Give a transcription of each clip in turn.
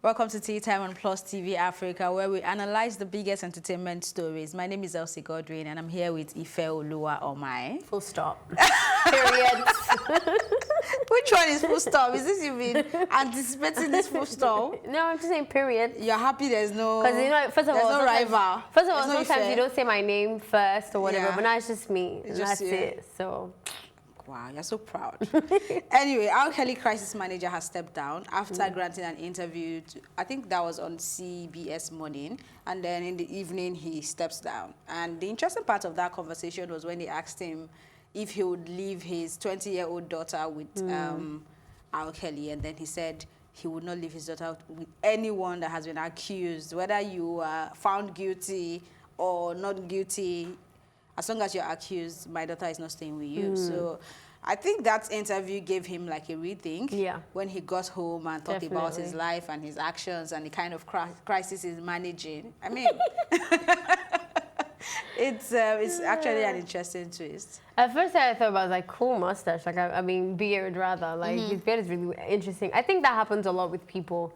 Welcome to Tea Time on Plus TV Africa, where we analyze the biggest entertainment stories. My name is Elsie Godwin, and I'm here with Ife Oluwa-Omai. Full stop. Period. Which one is full stop? Is this you been anticipating this full stop? No, I'm just saying period. You're happy there's no... Because, you know, first of all, no rival. First of all, sometimes you don't say my name first or whatever, Yeah. but now it's just me. It's And just that's you. it. So... Wow, you're so proud. Anyway, R.kelly crisis manager has stepped down after granting an interview to, I think that was on CBS Morning, and then in the evening he steps down. And the interesting part of that conversation was when they asked him if he would leave his 20-year-old daughter with R.kelly, and then he said he would not leave his daughter with anyone that has been accused, whether you are found guilty or not guilty. As long as you're accused, my daughter is not staying with you. So I think that interview gave him like a rethink when he got home and thought about his life and his actions and the kind of crisis he's managing. I mean, it's actually an interesting twist. At first I thought about like cool mustache, like I mean beard rather, like his beard is really interesting. I think that happens a lot with people.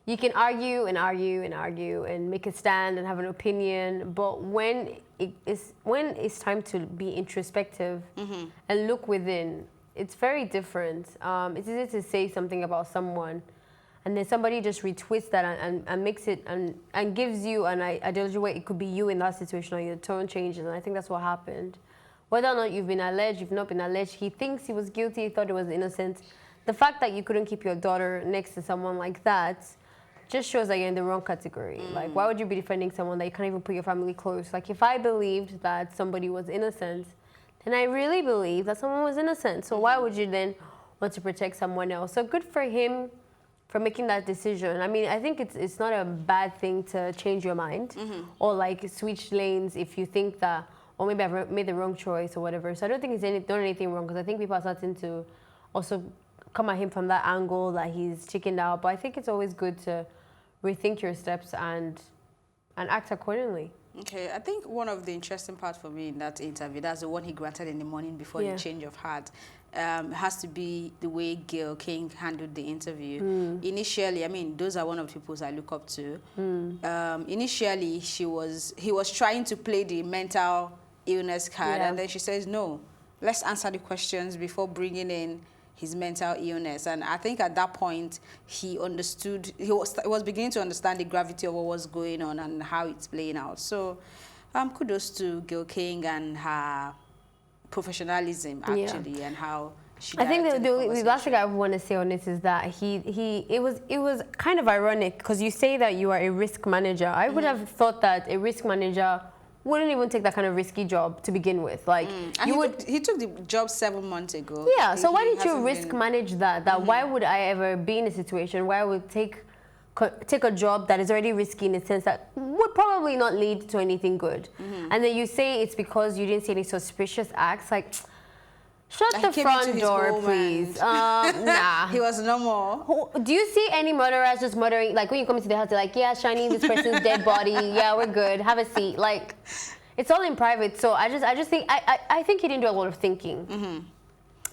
You can argue and argue and argue and make a stand and have an opinion, but when it's time to be introspective and look within, it's very different. It's easy to say something about someone, and then somebody just retwists that and makes it and gives you an ideology where it could be you in that situation, or your tone changes, and I think that's what happened. Whether or not you've been alleged, you've not been alleged, he thinks he was guilty, he thought he was innocent. The fact that you couldn't keep your daughter next to someone like that just shows that you're in the wrong category. Like, why would you be defending someone that you can't even put your family close? Like, if I believed that somebody was innocent, then I really believe that someone was innocent. So why would you then want to protect someone else? So good for him for making that decision. I mean, I think it's not a bad thing to change your mind or like switch lanes if you think that, or maybe I've made the wrong choice or whatever. So I don't think he's done anything wrong, because I think people are starting to also come at him from that angle that he's chickened out. But I think it's always good to rethink your steps and act accordingly. Okay, I think one of the interesting parts for me in that interview, that's the one he granted in the morning before the change of heart, has to be the way Gayle King handled the interview. Initially, I mean, those are one of the people I look up to. Initially, he was trying to play the mental illness card, and then she says, no, let's answer the questions before bringing in his mental illness. And I think at that point he understood, he was beginning to understand the gravity of what was going on and how it's playing out. So kudos to Gayle King and her professionalism actually, and how she I think the last thing I want to say on this is that it was kind of ironic, because you say that you are a risk manager. I would have thought that a risk manager wouldn't even take that kind of risky job to begin with. Like he took the job 7 months ago. Yeah, so why did you risk manage that? Why would I ever be in a situation where I would take a job that is already risky in a sense that would probably not lead to anything good? And then you say it's because you didn't see any suspicious acts. Like, shut the front door, please. Nah. He was normal. Do you see any murderers just murdering? Like, when you come into the house, they're like, yeah, shining this person's dead body. Yeah, we're good. Have a seat. Like, it's all in private. So I just think, I think he didn't do a lot of thinking.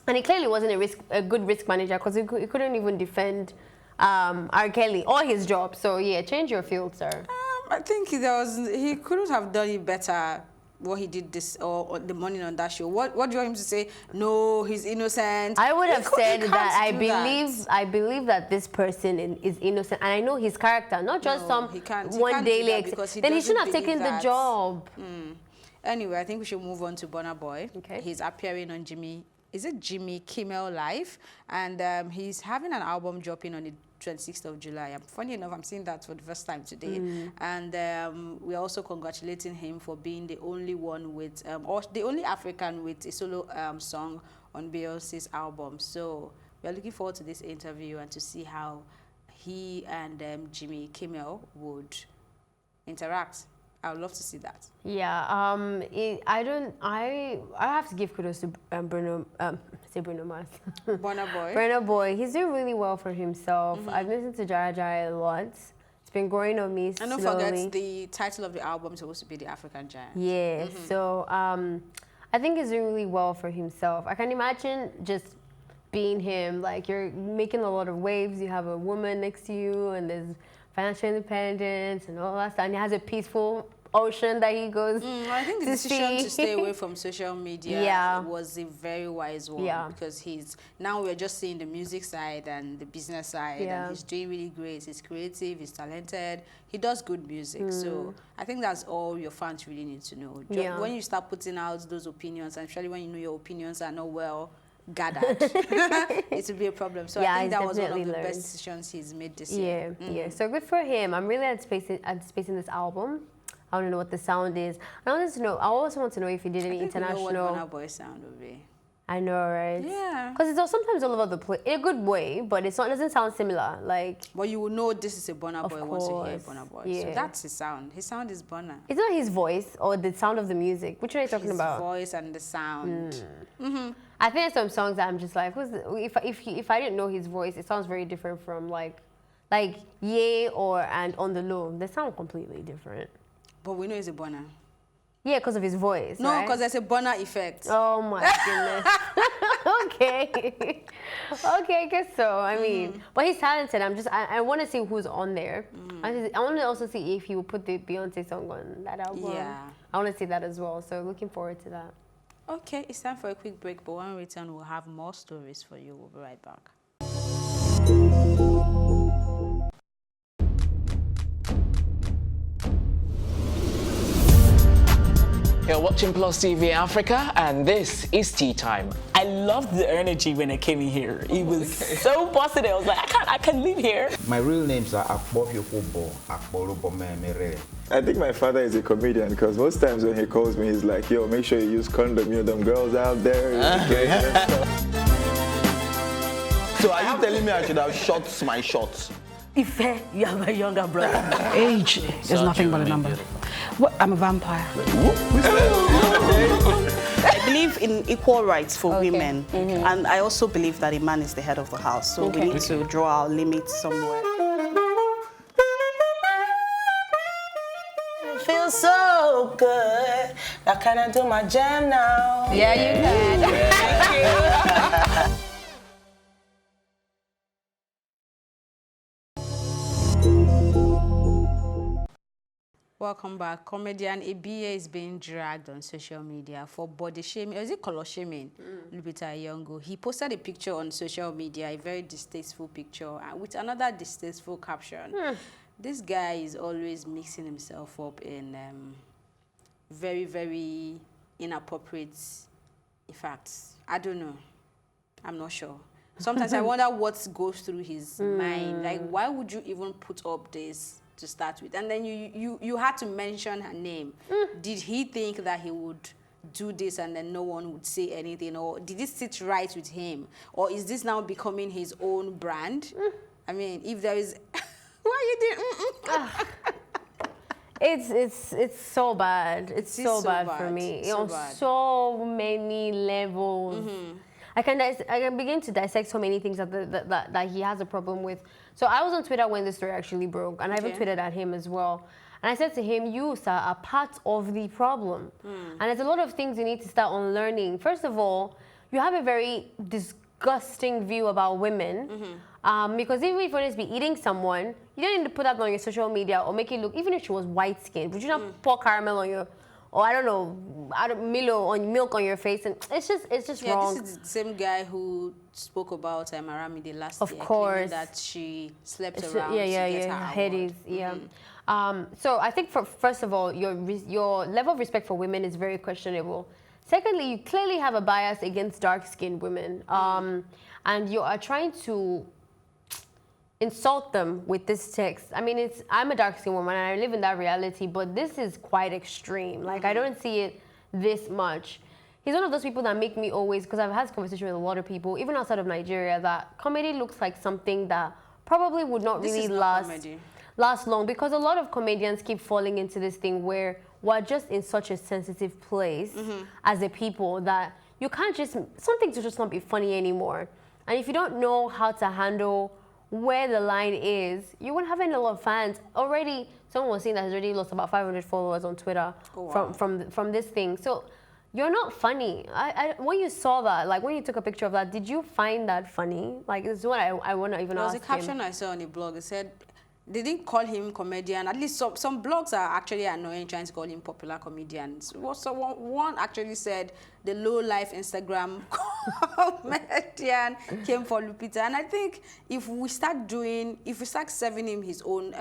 And he clearly wasn't a good risk manager, because he couldn't even defend R.kelly or his job. So yeah, change your field, sir. I think he couldn't have done it better. What he did this or the morning on that show. What do you want him to say? No, he's innocent. I would have said that I believe that this person is innocent, and I know his character, not just one daily. Then he shouldn't have taken the job. Anyway, I think we should move on to Burna Boy. Okay. He's appearing on Jimmy Kimmel Live, and he's having an album dropping on the 26th of July. Funny enough, I'm seeing that for the first time today. And we're also congratulating him for being the only one with, or the only African with a solo song on Beyonce's album. So we're looking forward to this interview and to see how he and Jimmy Kimmel would interact. I would love to see that. Yeah, I have to give kudos to Burna Mars. Burna Boy. Burna Boy, he's doing really well for himself. I've listened to Jaya Jaya a lot. It's been growing on me slowly. And don't forget, the title of the album is supposed to be The African Giant. Yeah, so I think he's doing really well for himself. I can imagine just being him. Like, you're making a lot of waves. You have a woman next to you, and there's financial independence and all that stuff. And he has a peaceful ocean that he goes I think the decision to stay away from social media was a very wise one, because now we're just seeing the music side and the business side, and he's doing really great. He's creative, he's talented, he does good music. So I think that's all your fans really need to know. When you start putting out those opinions, and especially when you know your opinions are not well gathered, it will be a problem. So I think that was one of the best decisions he's made this year. So good for him. I'm really anticipating this album. I want to know what the sound is. I also want to know if he did any international. You know what Burna Boy sound would be. I know, right? Yeah. Because it's sometimes all over the place, in a good way, but it doesn't sound similar. Like. But you will know this is a Burna Boy once you hear Burna Boy. Yeah. So that's his sound. His sound is Burna. It's not his voice or the sound of the music. Which are you talking about? His voice and the sound. I think there's some songs that I'm just like, if I didn't know his voice, it sounds very different from like Ye and On the Low. They sound completely different. But we know he's a Burna. Yeah, because of his voice. No, because there's a Burna effect. Oh my goodness. Okay. Okay, I guess so. I mean, but he's talented. I want to see who's on there. I want to also see if he will put the Beyonce song on that album. Yeah. I want to see that as well. So looking forward to that. Okay, it's time for a quick break, but when we return, we'll have more stories for you. We'll be right back. You're watching Plus TV Africa, and this is Tea Time. I loved the energy when I came in here. It was so positive. I was like, I can't live here. My real names are Akbofyokobo, Akborubomemere. I think my father is a comedian, because most times when he calls me, he's like, yo, make sure you use condom. You know, them girls out there. So are you telling me I should have shot my shots? Ife, you are my younger brother. Age is nothing but a number. Well, I'm a vampire. I believe in equal rights for women. And I also believe that a man is the head of the house. So we need to draw our limits somewhere. Feels so good. Now can I do my jam now? Yeah, you can. Thank you. Welcome back. Comedian Ebiye is being dragged on social media for body shaming. Or is it color shaming? Lupita Nyong'o. He posted a picture on social media, a very distasteful picture, with another distasteful caption. This guy is always mixing himself up in very, very inappropriate facts. I don't know. I'm not sure. Sometimes I wonder what goes through his mind. Like, why would you even put up this to start with? And then you had to mention her name. Did he think that he would do this and then no one would say anything? Or did it sit right with him? Or is this now becoming his own brand? I mean, if there is... Why you did? It's so bad. It's so bad for me. So on bad. so many levels. I can begin to dissect so many things that he has a problem with. So I was on Twitter when this story actually broke, and I even tweeted at him as well. And I said to him, you, sir, are part of the problem. And there's a lot of things you need to start unlearning. First of all, you have a very disgusting view about women. Because even if you want to be eating someone, you don't need to put that on your social media or make it look, even if she was white-skinned, would you not pour caramel on your... Or I don't know, milk on your face, and it's just wrong. This is the same guy who spoke about Aramide last year. Of course, that she slept around. to get her Hades, so I think first of all, your level of respect for women is very questionable. Secondly, you clearly have a bias against dark-skinned women, and you are trying to insult them with this text. I mean, I'm a dark-skinned woman and I live in that reality, but this is quite extreme. Like, I don't see it this much. He's one of those people that make me always, because I've had this conversation with a lot of people, even outside of Nigeria, that comedy looks like something that probably would not really last long, because a lot of comedians keep falling into this thing where we're just in such a sensitive place as a people that you can't some things will just not be funny anymore. And if you don't know how to handle where the line is, you won't have any lot of fans. Already, someone was saying that he's already lost about 500 followers on Twitter from this thing. So you're not funny. When you saw that, like when you took a picture of that, did you find that funny? Like, this is what I want to even ask him. There was a caption I saw on a blog. It said, they didn't call him comedian. At least some blogs are actually annoying trying to call him popular comedian. So one actually said the low-life Instagram comedian came for Lupita. And I think if we start serving him his own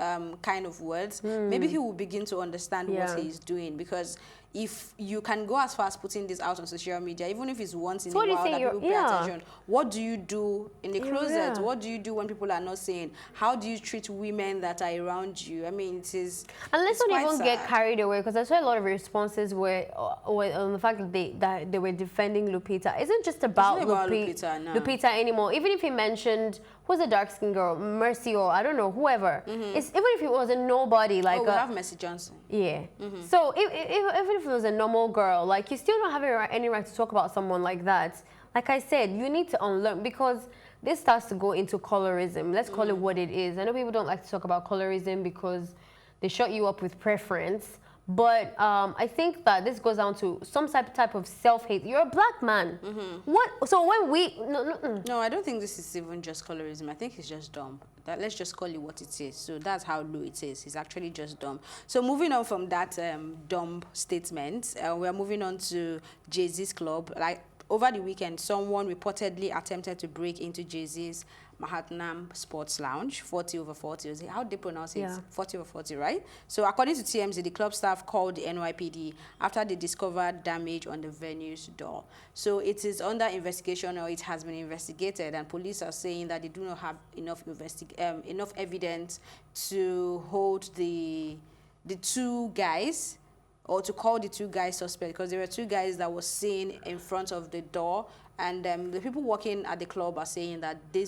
kind of words, maybe he will begin to understand what he's doing. Because if you can go as far as putting this out on social media, even if it's once in a while that people pay attention, what do you do in the closet? What do you do when people are not saying? How do you treat women that are around you? I mean, it is. And let's not even get carried away, because I saw a lot of responses were on the fact that they were defending Lupita. Isn't just about Lupita anymore. Even if he mentioned, who's the dark-skinned girl, Mercy, or I don't know, whoever. It's, even if it was a nobody, like we have Mercy Johnson. Yeah. So even if it was a normal girl, like, you still don't have any right to talk about someone like that. Like I said, you need to unlearn, because this starts to go into colorism. Let's call it what it is. I know people don't like to talk about colorism because they shut you up with preference. But I think that this goes down to some type of self-hate. You're a black man. What? So when we... No, I don't think this is even just colorism. I think he's just dumb. Let's just call it what it is. So that's how low it is. He's actually just dumb. So moving on from that dumb statement, we're moving on to Jay-Z's club. Like, over the weekend, someone reportedly attempted to break into Jay-Z's Manhattan Sports Lounge, 40 over 40. How do they pronounce it? 40 over 40, right? So according to TMZ, the club staff called the NYPD after they discovered damage on the venue's door. So it is under investigation, or it has been investigated, and police are saying that they do not have enough evidence to hold the two guys, or to call the two guys suspect, because there were two guys that were seen in front of the door. And the people working at the club are saying that they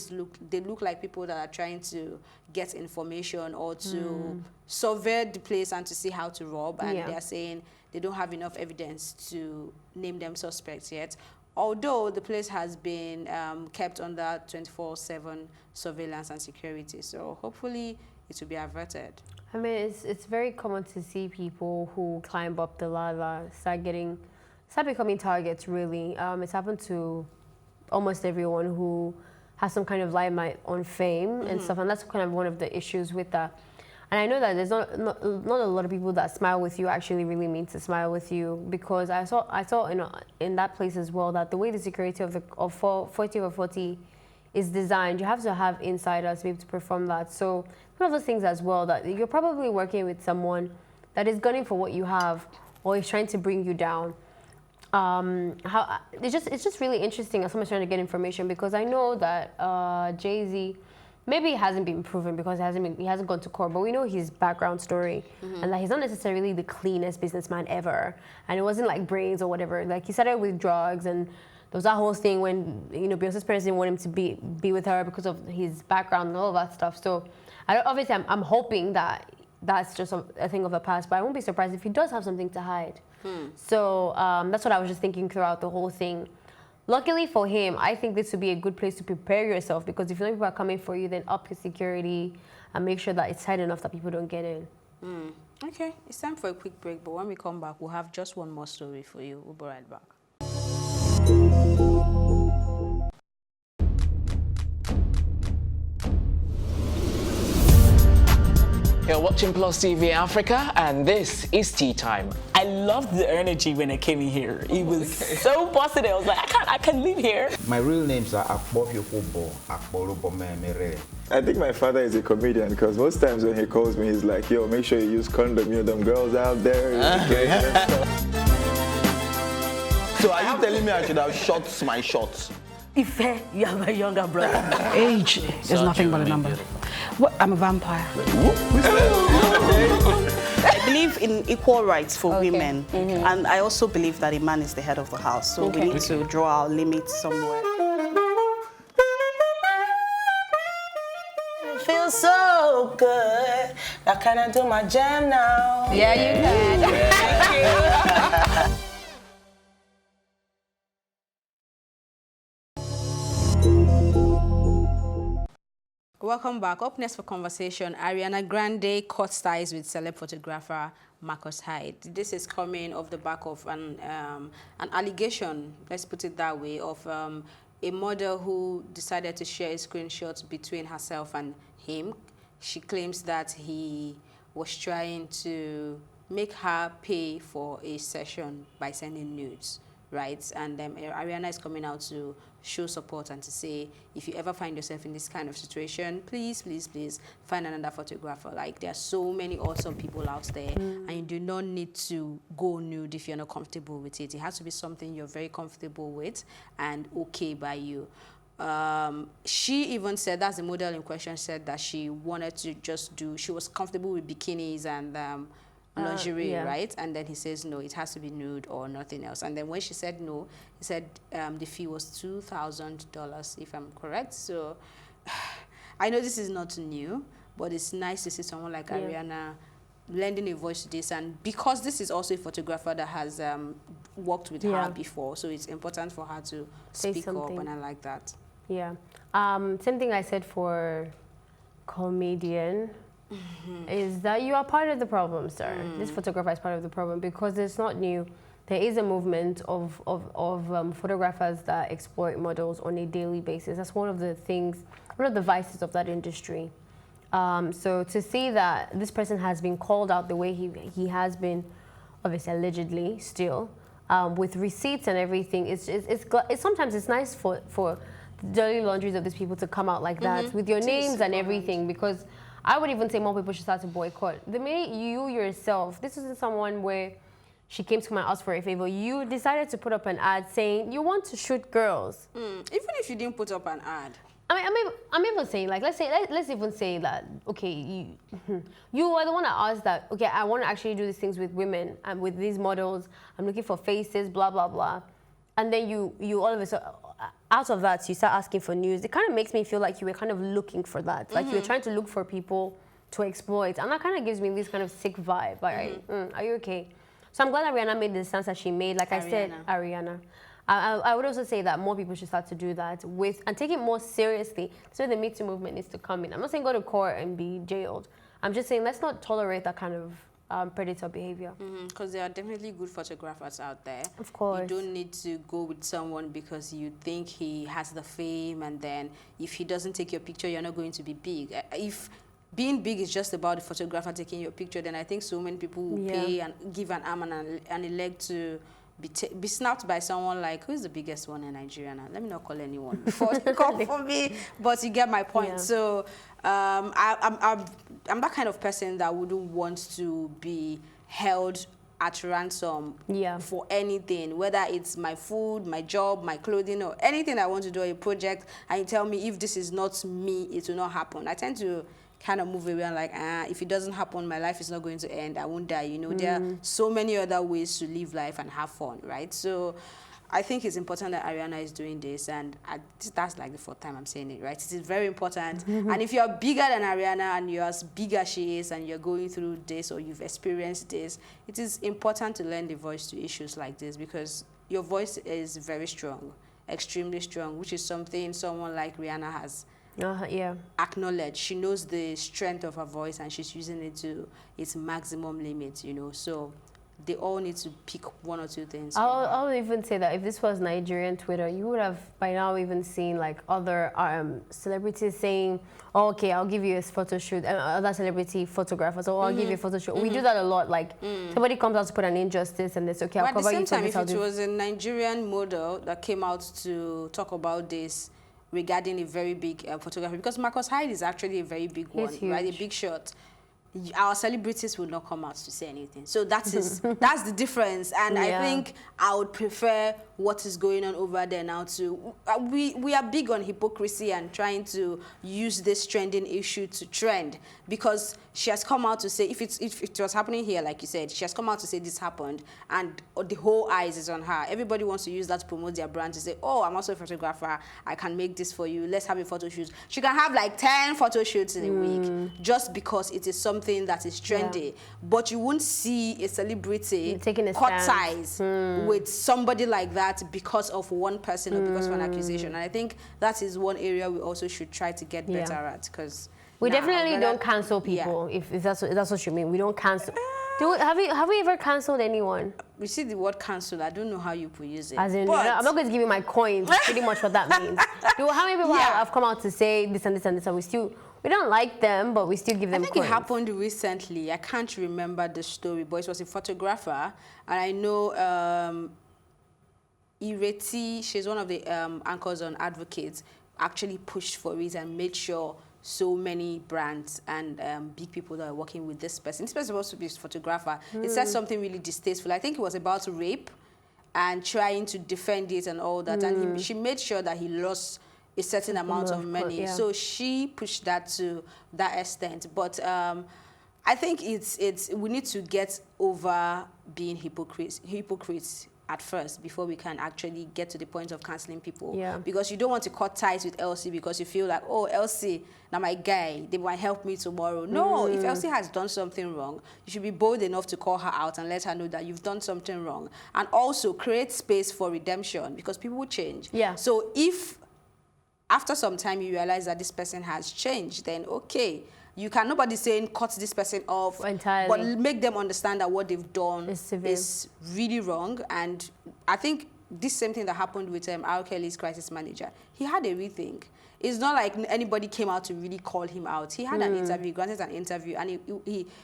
look like people that are trying to get information or to survey the place and to see how to rob. And they are saying they don't have enough evidence to name them suspects yet. Although the place has been kept under 24/7 surveillance and security. So hopefully it will be averted. I mean, it's very common to see people who climb up the ladder start becoming targets, really. It's happened to almost everyone who has some kind of limelight on fame and stuff, and that's kind of one of the issues with that. And I know that there's not a lot of people that smile with you actually really mean to smile with you, because I saw in that place as well that the way the security of 40 over 40 is designed, you have to have insiders to be able to perform that. So one of those things as well, that you're probably working with someone that is gunning for what you have, or is trying to bring you down. It's just really interesting as someone's trying to get information, because I know that Jay-Z, maybe it hasn't been proven because he hasn't gone to court, but we know his background story and that he's not necessarily the cleanest businessman ever, and it wasn't like brains or whatever. Like, he started with drugs, and there was that whole thing when Beyonce's parents didn't want him to be with her because of his background and all of that stuff. So obviously I'm hoping that that's just a thing of the past, but I won't be surprised if he does have something to hide. So that's what I was just thinking throughout the whole thing. Luckily for him, I think this would be a good place to prepare yourself, because if you know people are coming for you, then up your security and make sure that it's tight enough that people don't get in. Okay, it's time for a quick break, but when we come back, we'll have just one more story for you. We'll be right back. You're watching Plus TV Africa, and this is Tea Time. I loved the energy when I came in here. It was so positive. I was like, I can't live here. My real names are Akbofyofobo, Akbolubomemere. I think my father is a comedian, because most times when he calls me, he's like, yo, make sure you use condom, them girls out there. So are you telling me I should have shot my shots? Ife, you have a younger brother. Age is nothing but a number. What? I'm a vampire. I believe in equal rights for women, and I also believe that a man is the head of the house, so we need to draw our limits somewhere. It feels so good. Now can I do my jam now? Yeah, you can. Thank you. Welcome back. Up next for conversation, Ariana Grande cut ties with celeb photographer Marcus Hyde. This is coming off the back of an allegation, let's put it that way, of a model who decided to share a screenshot between herself and him. She claims that he was trying to make her pay for a session by sending nudes, right? And Ariana is coming out to show support and to say, if you ever find yourself in this kind of situation, please, please, please find another photographer. Like, there are so many awesome people out there, and you do not need to go nude if you're not comfortable with it. It has to be something you're very comfortable with and okay by you. She even said, that's the model in question, said that she wanted to just do, she was comfortable with bikinis and lingerie, right? And then he says, no, it has to be nude or nothing else. And then when she said no, he said the fee was $2,000, if I'm correct. So I know this is not new, but it's nice to see someone like Ariana lending a voice to this. And because this is also a photographer that has worked with her before, so it's important for her to speak up, and I like that. Yeah. Same thing I said for comedian. Is that you are part of the problem, sir. This photographer is part of the problem because it's not new. There is a movement of photographers that exploit models on a daily basis. That's one of the things, one of the vices of that industry. So to see that this person has been called out the way he has been, obviously allegedly still, with receipts and everything, it's sometimes it's nice for the dirty laundries of these people to come out like that with your names and everything, because I would even say more people should start to boycott. The minute you yourself, this isn't someone where she came to my house for a favor, you decided to put up an ad saying you want to shoot girls. Even if you didn't put up an ad. I'm even saying, like, let's even say that, okay, you are the one that asked that, okay, I want to actually do these things with women and with these models. I'm looking for faces, blah, blah, blah. And then you all of a sudden, out of that, you start asking for news. It kind of makes me feel like you were kind of looking for that. Like you were trying to look for people to exploit. And that kind of gives me this kind of sick vibe. Like, are you okay? So I'm glad Ariana made the stance that she made. Like I said, Ariana. I would also say that more people should start to do that and take it more seriously. So the Me Too movement needs to come in. I'm not saying go to court and be jailed. I'm just saying let's not tolerate that kind of predator behavior. Because there are definitely good photographers out there. Of course. You don't need to go with someone because you think he has the fame, and then if he doesn't take your picture, you're not going to be big. If being big is just about the photographer taking your picture, then I think so many people will pay and give an arm and a leg to be snapped by someone like, who's the biggest one in Nigeria now? Let me not call anyone before they come for me, but you get my point. So I'm that kind of person that wouldn't want to be held at ransom for anything, whether it's my food, my job, my clothing, or anything I want to do, a project, and you tell me if this is not me, it will not happen. I tend to kind of move away and like, if it doesn't happen, my life is not going to end. I won't die. You know, there are so many other ways to live life and have fun, right? So I think it's important that Ariana is doing this, and that's like the fourth time I'm saying it, right? It is very important. And if you're bigger than Ariana and you're as big as she is and you're going through this or you've experienced this, it is important to lend a voice to issues like this, because your voice is very strong, extremely strong, which is something someone like Rihanna has acknowledge. She knows the strength of her voice and she's using it to its maximum limit, you know. So they all need to pick one or two things. I'll even say that if this was Nigerian Twitter, you would have by now even seen like other celebrities saying, oh, okay, I'll give you a photo shoot, and other celebrity photographers, or I'll give you a photo shoot. We do that a lot. Like somebody comes out to put an injustice and it's okay, I'll cover you. At the same time, if it was a Nigerian model that came out to talk about this regarding a very big photography, because Marcus Hyde is actually a very big one, right? A big shot. Our celebrities will not come out to say anything. So that's the difference. And I think I would prefer what is going on over there now to... we are big on hypocrisy and trying to use this trending issue to trend, because she has come out to say, if it was happening here, like you said, she has come out to say this happened, and the whole eyes is on her. Everybody wants to use that to promote their brand, to say, oh, I'm also a photographer, I can make this for you, let's have a photo shoot. She can have like 10 photo shoots in a week, just because it is something something that is trendy, but you won't see a celebrity taking a cut stance. ties with somebody like that because of one person or because of an accusation. And I think that is one area we also should try to get better at, because we definitely don't cancel people. If that's what you mean, we don't cancel. Have we ever canceled anyone? We see the word cancel. I don't know how you could use it. As in, I'm not going to give you my coins. Pretty much what that means. How many people have come out to say this and this and this, and we don't like them, but we still give them I think coins. it happened recently. I can't remember the story, but it was a photographer, and I know Ireti, she's one of the anchors on Advocates, actually pushed for it and made sure so many brands and big people that are working with this person. This person is supposed to be a photographer. It said something really distasteful. I think it was about rape and trying to defend it and all that. And she made sure that he lost a certain amount of money. So she pushed that to that extent. But I think we need to get over being hypocrites at first before we can actually get to the point of cancelling people. Because you don't want to cut ties with Elsie because you feel like, oh, Elsie, now my guy, they might help me tomorrow. No, if Elsie has done something wrong, you should be bold enough to call her out and let her know that you've done something wrong. And also create space for redemption, because people will change. So if after some time you realize that this person has changed, then okay, you can, nobody's saying cut this person off entirely, but make them understand that what they've done is really wrong. And I think this same thing that happened with R.Kelly's crisis manager, he had a rethink. It's not like anybody came out to really call him out. He had an interview, granted an interview, and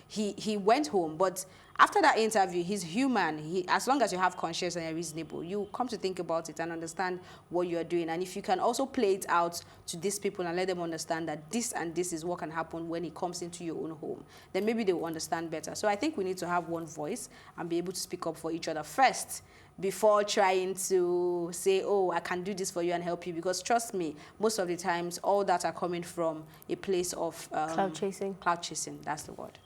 he went home. But after that interview, he's human. As long as you have conscience and you're reasonable, you come to think about it and understand what you're doing. And if you can also play it out to these people and let them understand that this and this is what can happen when it comes into your own home, then maybe they will understand better. So I think we need to have one voice and be able to speak up for each other first, before trying to say, oh, I can do this for you and help you. Because trust me, most of the times, all that are coming from a place of cloud chasing. Cloud chasing, that's the word.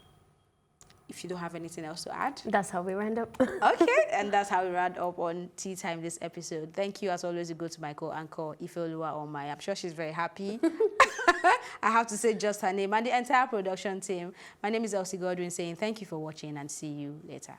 If you don't have anything else to add. That's how we round up. Okay, and that's how we round up on Tea Time this episode. Thank you, as always, to go to my co-anchor, Illha on my. I'm sure she's very happy. I have to say just her name and the entire production team. My name is Elsie Godwin saying thank you for watching and see you later.